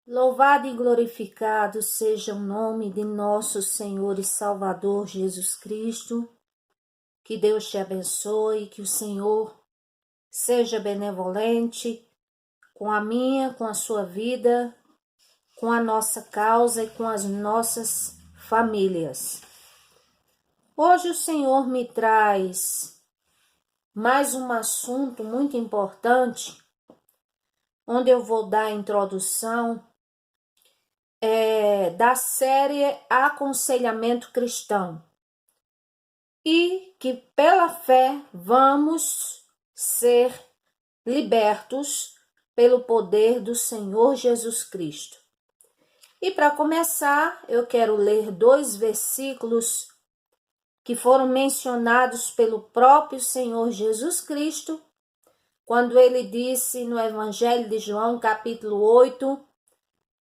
Louvado e glorificado seja o nome de nosso Senhor e Salvador Jesus Cristo. Que Deus te abençoe, que o Senhor seja benevolente com a minha, com a sua vida, com a nossa causa e com as nossas famílias. Hoje o Senhor me traz mais um assunto muito importante, onde eu vou dar a introdução da série Aconselhamento Cristão, e que pela fé vamos ser libertos pelo poder do Senhor Jesus Cristo. E para começar, eu quero ler 2 versículos que foram mencionados pelo próprio Senhor Jesus Cristo, quando ele disse no Evangelho de João, capítulo 8,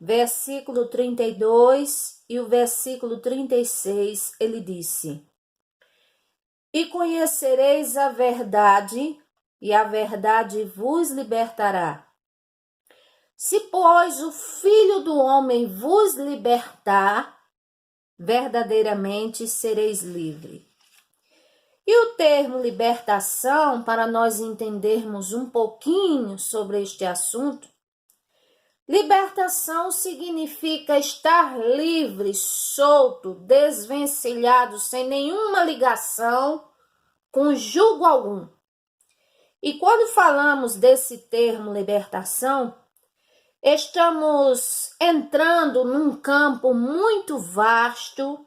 versículo 32 e o versículo 36, ele disse: E conhecereis a verdade, e a verdade vos libertará. Se, pois, o Filho do Homem vos libertar, verdadeiramente sereis livres. E o termo libertação, para nós entendermos um pouquinho sobre este assunto, libertação significa estar livre, solto, desvencilhado, sem nenhuma ligação com jugo algum. E quando falamos desse termo libertação, estamos entrando num campo muito vasto,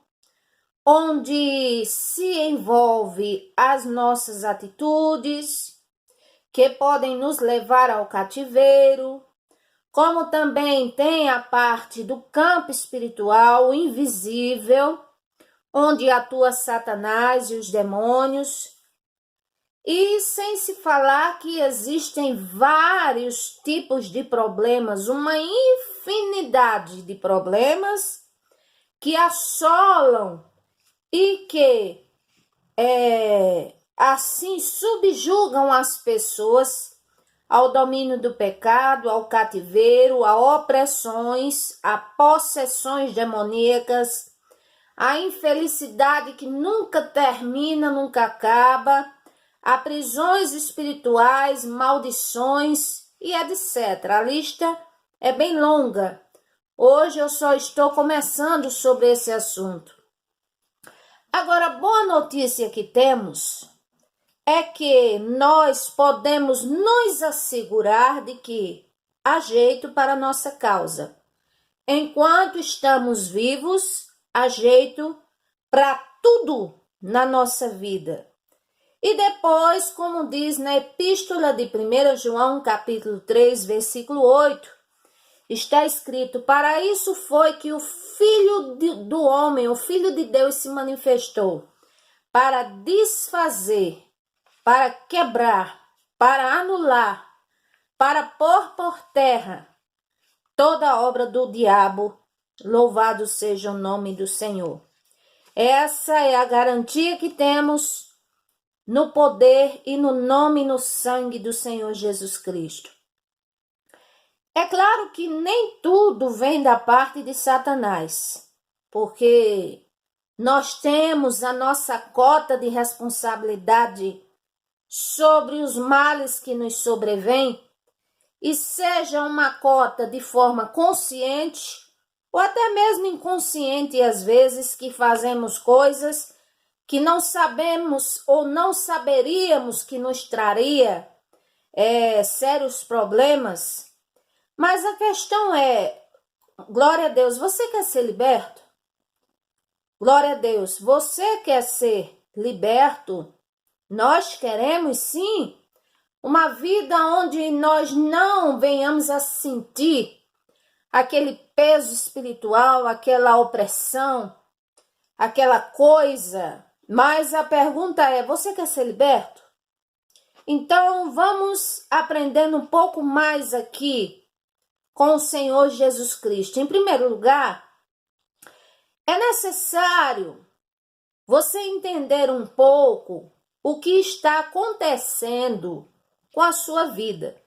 onde se envolve as nossas atitudes, que podem nos levar ao cativeiro, como também tem a parte do campo espiritual invisível, onde atua Satanás e os demônios, e sem se falar que existem vários tipos de problemas, uma infinidade de problemas que assolam e que assim subjugam as pessoas ao domínio do pecado, ao cativeiro, a opressões, a possessões demoníacas, a infelicidade que nunca termina, nunca acaba, a prisões espirituais, maldições e etc. A lista é bem longa. Hoje eu só estou começando sobre esse assunto. Agora, a boa notícia que temos é que nós podemos nos assegurar de que há jeito para a nossa causa. Enquanto estamos vivos, há jeito para tudo na nossa vida. E depois, como diz na epístola de 1 João, capítulo 3, versículo 8, está escrito: para isso foi que o Filho do Homem, o Filho de Deus, se manifestou, para desfazer, para quebrar, para anular, para pôr por terra toda a obra do diabo. Louvado seja o nome do Senhor. Essa é a garantia que temos no poder e no nome e no sangue do Senhor Jesus Cristo. É claro que nem tudo vem da parte de Satanás, porque nós temos a nossa cota de responsabilidade sobre os males que nos sobrevêm, e seja uma cota de forma consciente ou até mesmo inconsciente, às vezes, que fazemos coisas que não sabemos ou não saberíamos que nos traria sérios problemas. Mas a questão é, glória a Deus, você quer ser liberto? Glória a Deus, você quer ser liberto? Nós queremos sim uma vida onde nós não venhamos a sentir aquele peso espiritual, aquela opressão, aquela coisa. Mas a pergunta é, você quer ser liberto? Então vamos aprendendo um pouco mais aqui com o Senhor Jesus Cristo. Em primeiro lugar, é necessário você entender um pouco o que está acontecendo com a sua vida.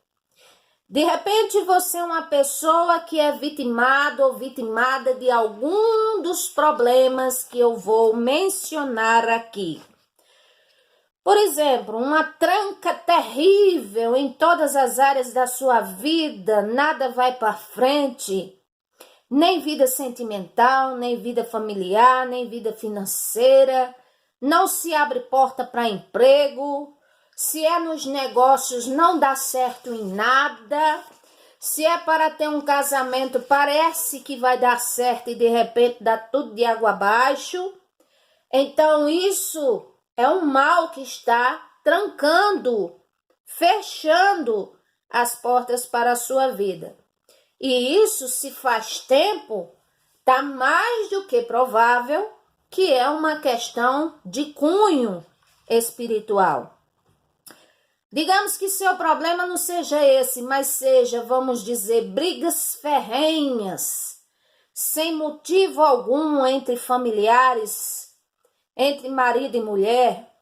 De repente você é uma pessoa que é vitimado ou vitimada de algum dos problemas que eu vou mencionar aqui. Por exemplo, uma tranca terrível em todas as áreas da sua vida, nada vai para frente, nem vida sentimental, nem vida familiar, nem vida financeira, não se abre porta para emprego, se é nos negócios não dá certo em nada, se é para ter um casamento parece que vai dar certo e de repente dá tudo de água abaixo. Então isso é um mal que está trancando, fechando as portas para a sua vida. E isso, se faz tempo, está mais do que provável que é uma questão de cunho espiritual. Digamos que seu problema não seja esse, mas seja, vamos dizer, brigas ferrenhas, sem motivo algum entre familiares, entre marido e mulher,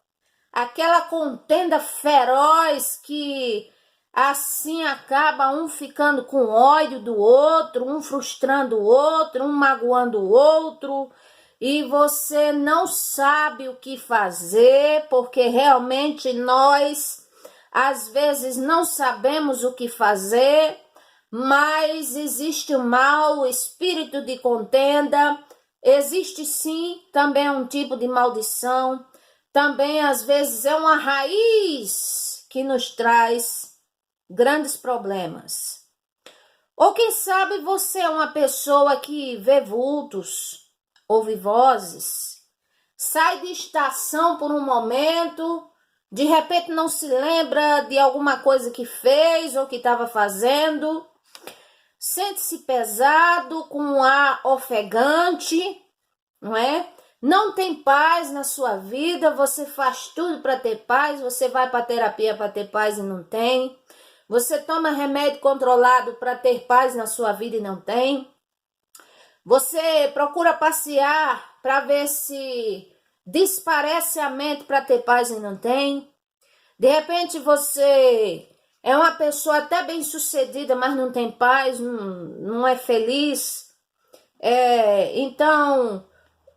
aquela contenda feroz que assim acaba um ficando com ódio do outro, um frustrando o outro, um magoando o outro, e você não sabe o que fazer, porque realmente nós às vezes não sabemos o que fazer, mas existe o mal, o espírito de contenda. Existe sim também um tipo de maldição, também às vezes é uma raiz que nos traz grandes problemas. Ou quem sabe você é uma pessoa que vê vultos, ouve vozes, sai de estação por um momento, de repente não se lembra de alguma coisa que fez ou que estava fazendo, sente-se pesado, com um ar ofegante, não é? Não tem paz na sua vida, você faz tudo para ter paz, você vai para terapia para ter paz e não tem. Você toma remédio controlado para ter paz na sua vida e não tem. Você procura passear para ver se desparece a mente para ter paz e não tem. De repente você é uma pessoa até bem sucedida, mas não tem paz, não é feliz. Então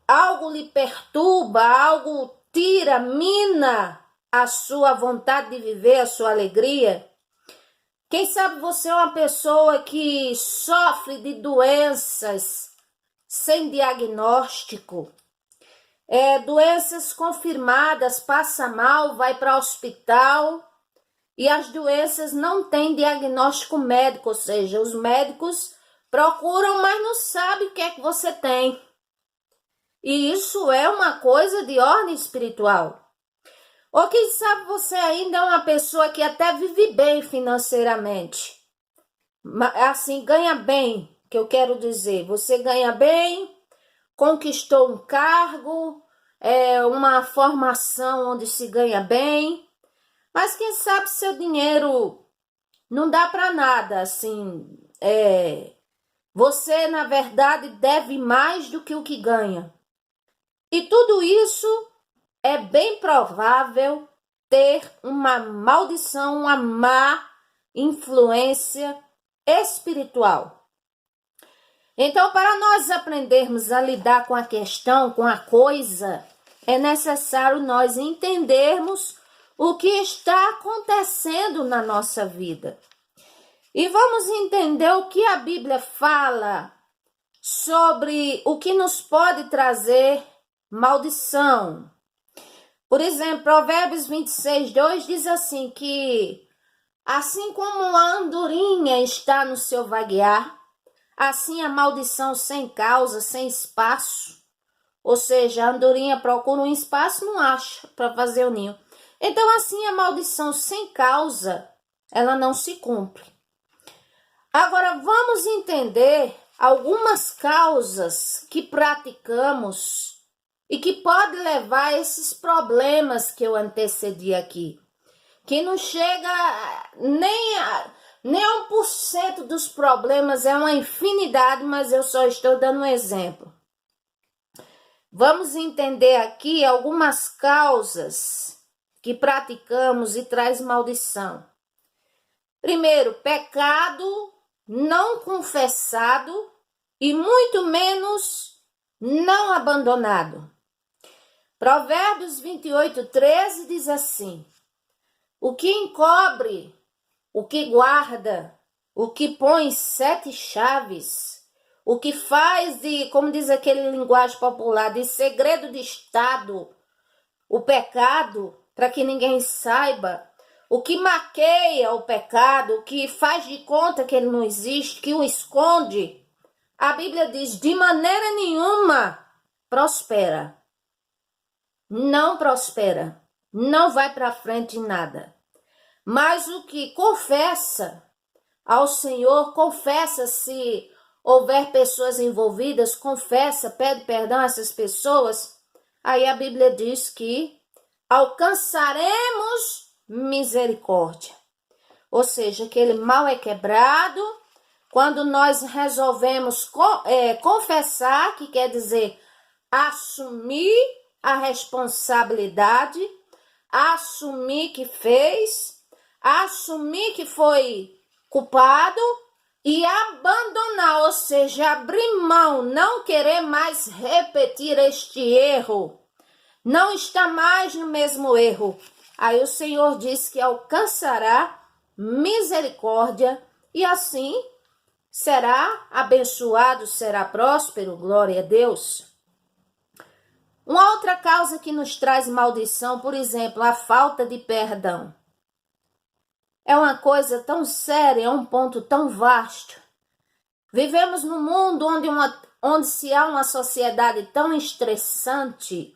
algo lhe perturba, algo tira, mina a sua vontade de viver, a sua alegria. Quem sabe você é uma pessoa que sofre de doenças sem diagnóstico, doenças confirmadas, passa mal, vai para o hospital e as doenças não têm diagnóstico médico, ou seja, os médicos procuram, mas não sabem o que é que você tem. E isso é uma coisa de ordem espiritual. Ou quem sabe você ainda é uma pessoa que até vive bem financeiramente. Assim, ganha bem, que eu quero dizer. Você ganha bem, conquistou um cargo, uma formação onde se ganha bem. Mas quem sabe seu dinheiro não dá para nada, assim. Você, na verdade, deve mais do que o que ganha. E tudo isso é bem provável ter uma maldição, uma má influência espiritual. Então, para nós aprendermos a lidar com a questão, com a coisa, é necessário nós entendermos o que está acontecendo na nossa vida. E vamos entender o que a Bíblia fala sobre o que nos pode trazer maldição. Por exemplo, Provérbios 26:2 diz assim que assim como a andorinha está no seu vaguear, assim a maldição sem causa, sem espaço. Ou seja, a andorinha procura um espaço, não acha para fazer o ninho. Então, assim a maldição sem causa, ela não se cumpre. Agora, vamos entender algumas causas que praticamos e que pode levar a esses problemas que eu antecedi aqui, que não chega nem a 1% dos problemas, é uma infinidade, mas eu só estou dando um exemplo. Vamos entender aqui algumas causas que praticamos e traz maldição. Primeiro, pecado não confessado e muito menos não abandonado. Provérbios 28:13 diz assim: o que encobre, o que guarda, o que põe 7 chaves, o que faz de, como diz aquele linguagem popular, de segredo de Estado, o pecado, para que ninguém saiba, o que maqueia o pecado, o que faz de conta que ele não existe, que o esconde, a Bíblia diz, de maneira nenhuma prospera. Não prospera, não vai para frente em nada. Mas o que confessa ao Senhor, confessa se houver pessoas envolvidas, confessa, pede perdão a essas pessoas, aí a Bíblia diz que alcançaremos misericórdia. Ou seja, aquele mal é quebrado quando nós resolvemos confessar, que quer dizer assumir a responsabilidade, assumir que fez, assumir que foi culpado e abandonar, ou seja, abrir mão, não querer mais repetir este erro, não está mais no mesmo erro. Aí o Senhor diz que alcançará misericórdia e assim será abençoado, será próspero, glória a Deus. Uma outra causa que nos traz maldição, por exemplo, a falta de perdão. É uma coisa tão séria, é um ponto tão vasto. Vivemos num mundo onde se há uma sociedade tão estressante,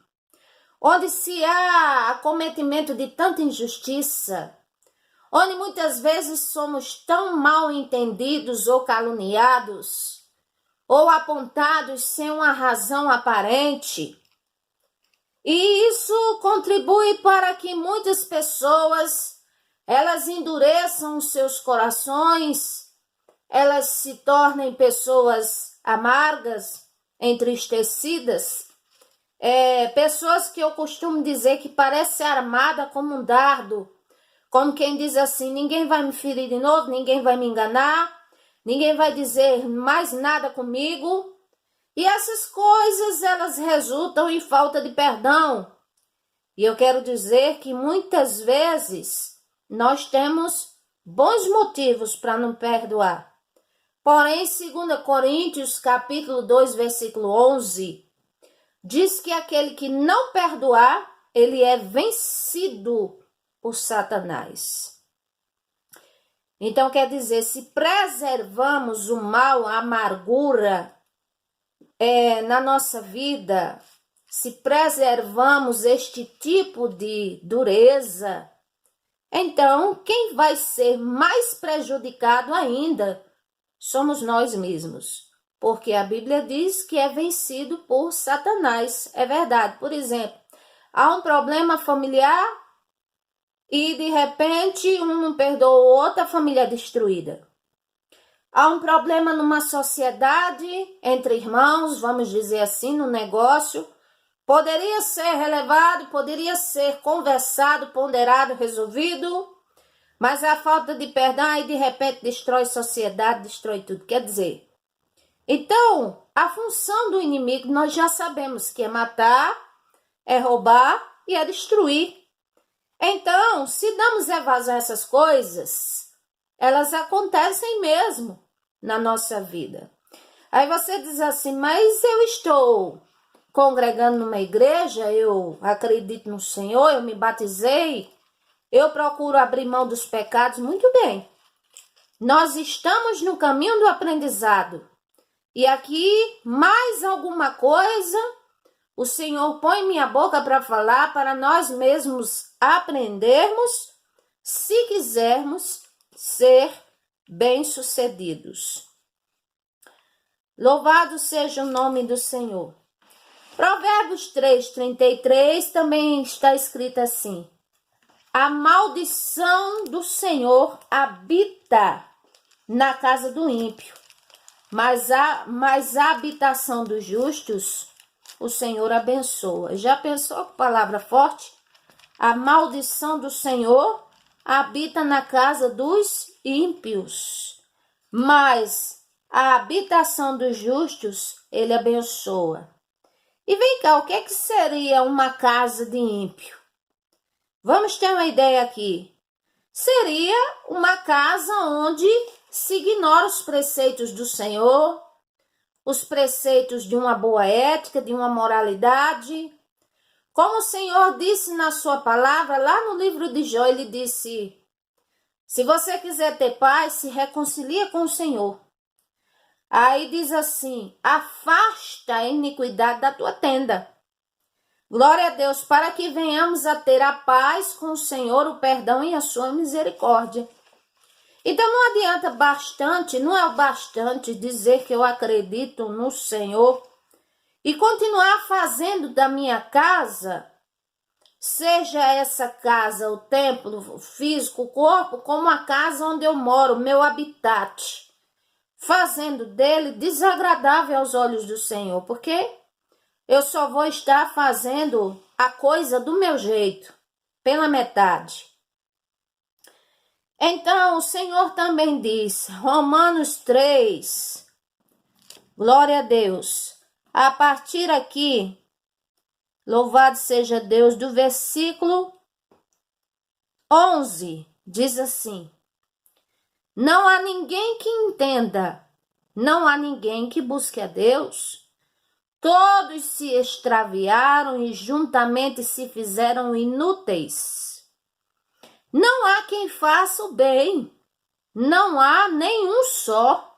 onde se há acometimento de tanta injustiça, onde muitas vezes somos tão mal entendidos ou caluniados, ou apontados sem uma razão aparente. E isso contribui para que muitas pessoas, elas endureçam os seus corações, elas se tornem pessoas amargas, entristecidas, pessoas que eu costumo dizer que parecem armadas como um dardo, como quem diz assim, ninguém vai me ferir de novo, ninguém vai me enganar, ninguém vai dizer mais nada comigo. E essas coisas, elas resultam em falta de perdão. E eu quero dizer que muitas vezes nós temos bons motivos para não perdoar. Porém, 2 Coríntios, capítulo 2, versículo 11, diz que aquele que não perdoar, ele é vencido por Satanás. Então, quer dizer, se preservamos o mal, a amargura, na nossa vida, se preservamos este tipo de dureza, então quem vai ser mais prejudicado ainda somos nós mesmos, porque a Bíblia diz que é vencido por Satanás. É verdade. Por exemplo, há um problema familiar e de repente um não perdoa o outro, a família é destruída. Há um problema numa sociedade, entre irmãos, vamos dizer assim, no negócio. Poderia ser relevado, poderia ser conversado, ponderado, resolvido, mas a falta de perdão aí de repente destrói a sociedade, destrói tudo. Quer dizer, então, a função do inimigo nós já sabemos que é matar, é roubar e é destruir. Então, se damos evasão a essas coisas, elas acontecem mesmo na nossa vida. Aí você diz assim, mas eu estou congregando numa igreja, eu acredito no Senhor, eu me batizei, eu procuro abrir mão dos pecados. Muito bem. Nós estamos no caminho do aprendizado. E aqui, mais alguma coisa, o Senhor põe em minha boca para falar, para nós mesmos aprendermos, se quisermos ser bem-sucedidos. Louvado seja o nome do Senhor. Provérbios 3:33 também está escrito assim: a maldição do Senhor habita na casa do ímpio, mas a habitação dos justos o Senhor abençoa. Já pensou que palavra forte? A maldição do Senhor habita na casa dos ímpios, mas a habitação dos justos ele abençoa. E vem cá, o que que seria uma casa de ímpio? Vamos ter uma ideia aqui. Seria uma casa onde se ignora os preceitos do Senhor, os preceitos de uma boa ética, de uma moralidade. Como o Senhor disse na sua palavra, lá no livro de Jó, ele disse: se você quiser ter paz, se reconcilia com o Senhor. Aí diz assim: afasta a iniquidade da tua tenda. Glória a Deus, para que venhamos a ter a paz com o Senhor, o perdão e a sua misericórdia. Então não adianta bastante, não é o bastante dizer que eu acredito no Senhor e continuar fazendo da minha casa, seja essa casa, o templo, o físico, o corpo, como a casa onde eu moro, meu habitat, fazendo dele desagradável aos olhos do Senhor, porque eu só vou estar fazendo a coisa do meu jeito, pela metade. Então, o Senhor também diz, Romanos 3, glória a Deus, a partir aqui, louvado seja Deus, do versículo 11, diz assim: não há ninguém que entenda, não há ninguém que busque a Deus. Todos se extraviaram e juntamente se fizeram inúteis. Não há quem faça o bem, não há nenhum só.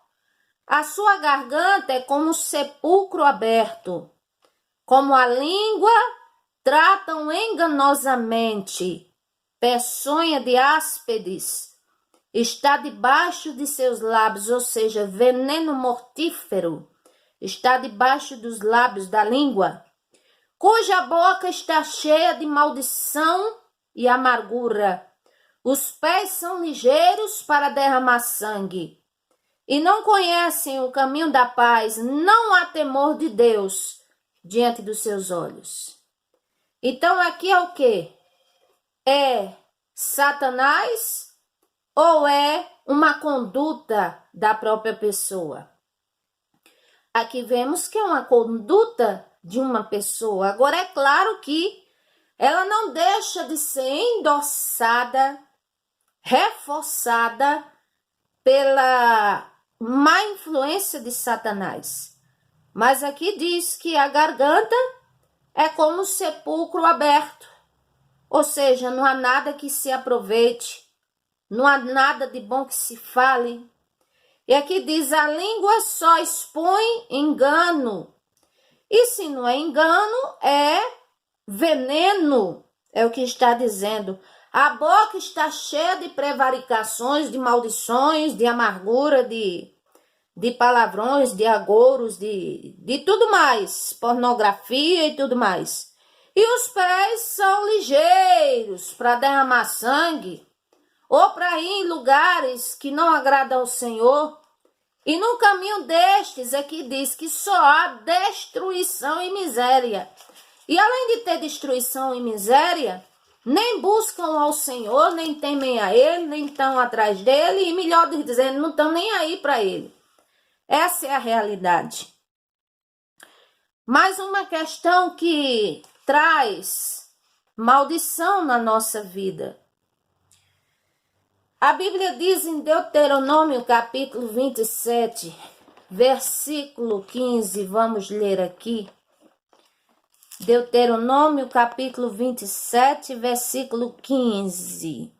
A sua garganta é como um sepulcro aberto, como a língua tratam enganosamente. Peçonha de áspides está debaixo de seus lábios, ou seja, veneno mortífero está debaixo dos lábios da língua, cuja boca está cheia de maldição e amargura. Os pés são ligeiros para derramar sangue e não conhecem o caminho da paz. Não há temor de Deus diante dos seus olhos. Então aqui é o quê? É Satanás ou é uma conduta da própria pessoa? Aqui vemos que é uma conduta de uma pessoa. Agora é claro que ela não deixa de ser endossada, reforçada pela má influência de Satanás. Mas aqui diz que a garganta é como um sepulcro aberto. Ou seja, não há nada que se aproveite, não há nada de bom que se fale. E aqui diz, a língua só expõe engano. E se não é engano, é veneno, é o que está dizendo. A boca está cheia de prevaricações, de maldições, de amargura, de palavrões, de agouros, de tudo mais, pornografia e tudo mais. E os pés são ligeiros para derramar sangue, ou para ir em lugares que não agradam ao Senhor. E no caminho destes é que diz que só há destruição e miséria. E além de ter destruição e miséria, nem buscam ao Senhor, nem temem a Ele, nem estão atrás dEle, e melhor dizendo, não estão nem aí para Ele. Essa é a realidade. Mais uma questão que traz maldição na nossa vida. A Bíblia diz em Deuteronômio, capítulo 27, versículo 15, vamos ler aqui. Deuteronômio, capítulo 27, versículo 15.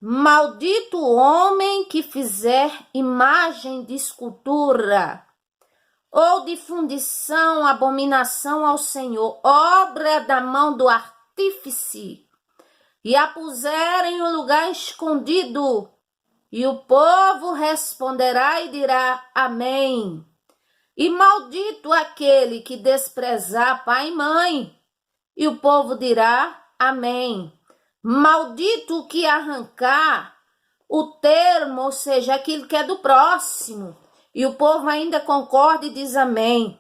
Maldito o homem que fizer imagem de escultura ou de fundição, abominação ao Senhor, obra da mão do artífice, e a puser em um lugar escondido, e o povo responderá e dirá amém. E maldito aquele que desprezar pai e mãe, e o povo dirá amém. Maldito o que arrancar o termo, ou seja, aquilo que é do próximo, e o povo ainda concorda e diz amém.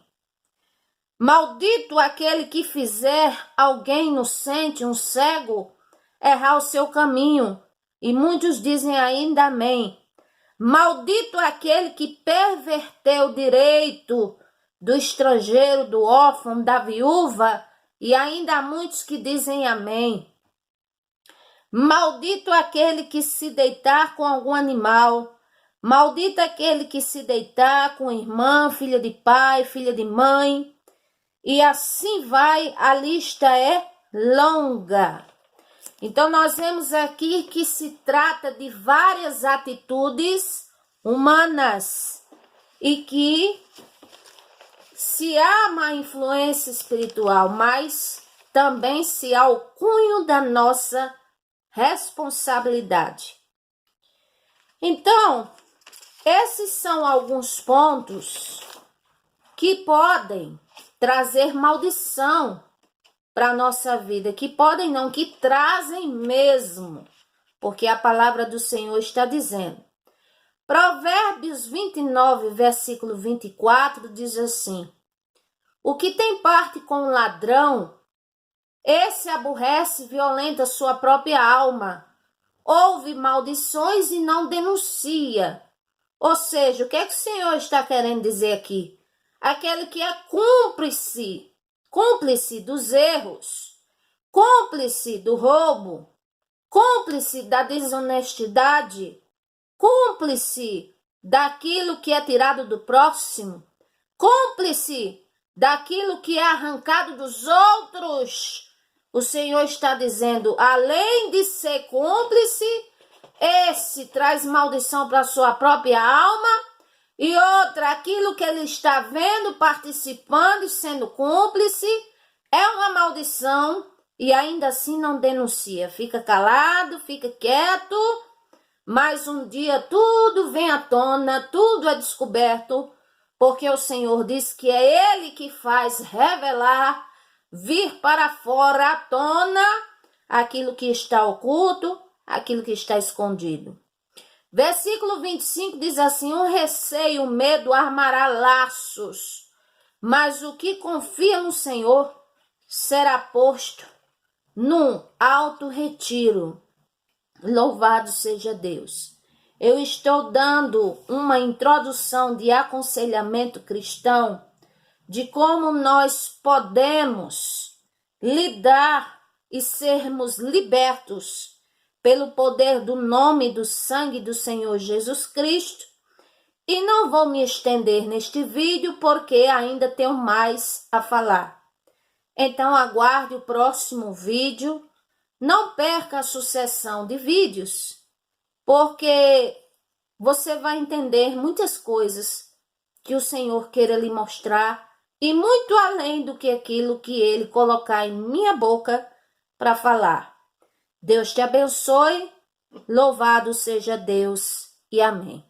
Maldito aquele que fizer alguém inocente, um cego, errar o seu caminho, E muitos dizem ainda amém. Maldito aquele que perverteu o direito do estrangeiro, do órfão, da viúva, e ainda há muitos que dizem amém. Maldito aquele que se deitar com algum animal, maldito aquele que se deitar com irmã, filha de pai, filha de mãe, e assim vai, a lista é longa. Então, nós vemos aqui que se trata de várias atitudes humanas e que se há uma influência espiritual, mas também se há o cunho da nossa responsabilidade. Então, esses são alguns pontos que podem trazer maldição para a nossa vida, que podem não, que trazem mesmo, porque a palavra do Senhor está dizendo. Provérbios 29, versículo 24, diz assim: o que tem parte com o ladrão, esse aborrece e violenta sua própria alma, ouve maldições e não denuncia. Ou seja, o que é que o Senhor está querendo dizer aqui? Aquele que é cúmplice dos erros, cúmplice do roubo, cúmplice da desonestidade, cúmplice daquilo que é tirado do próximo, cúmplice daquilo que é arrancado dos outros. O Senhor está dizendo, além de ser cúmplice, esse traz maldição para a sua própria alma. E outra, aquilo que ele está vendo, participando e sendo cúmplice, é uma maldição e ainda assim não denuncia. Fica calado, fica quieto, mas um dia tudo vem à tona, tudo é descoberto, porque o Senhor diz que é Ele que faz revelar, vir para fora à tona aquilo que está oculto, aquilo que está escondido. Versículo 25 diz assim: o receio, o medo armará laços, mas o que confia no Senhor será posto num alto retiro. Louvado seja Deus. Eu estou dando uma introdução de aconselhamento cristão de como nós podemos lidar e sermos libertos pelo poder do nome e do sangue do Senhor Jesus Cristo. E não vou me estender neste vídeo porque ainda tenho mais a falar. Então aguarde o próximo vídeo. Não perca a sucessão de vídeos, porque você vai entender muitas coisas que o Senhor queira lhe mostrar e muito além do que aquilo que Ele colocar em minha boca para falar. Deus te abençoe, louvado seja Deus e amém.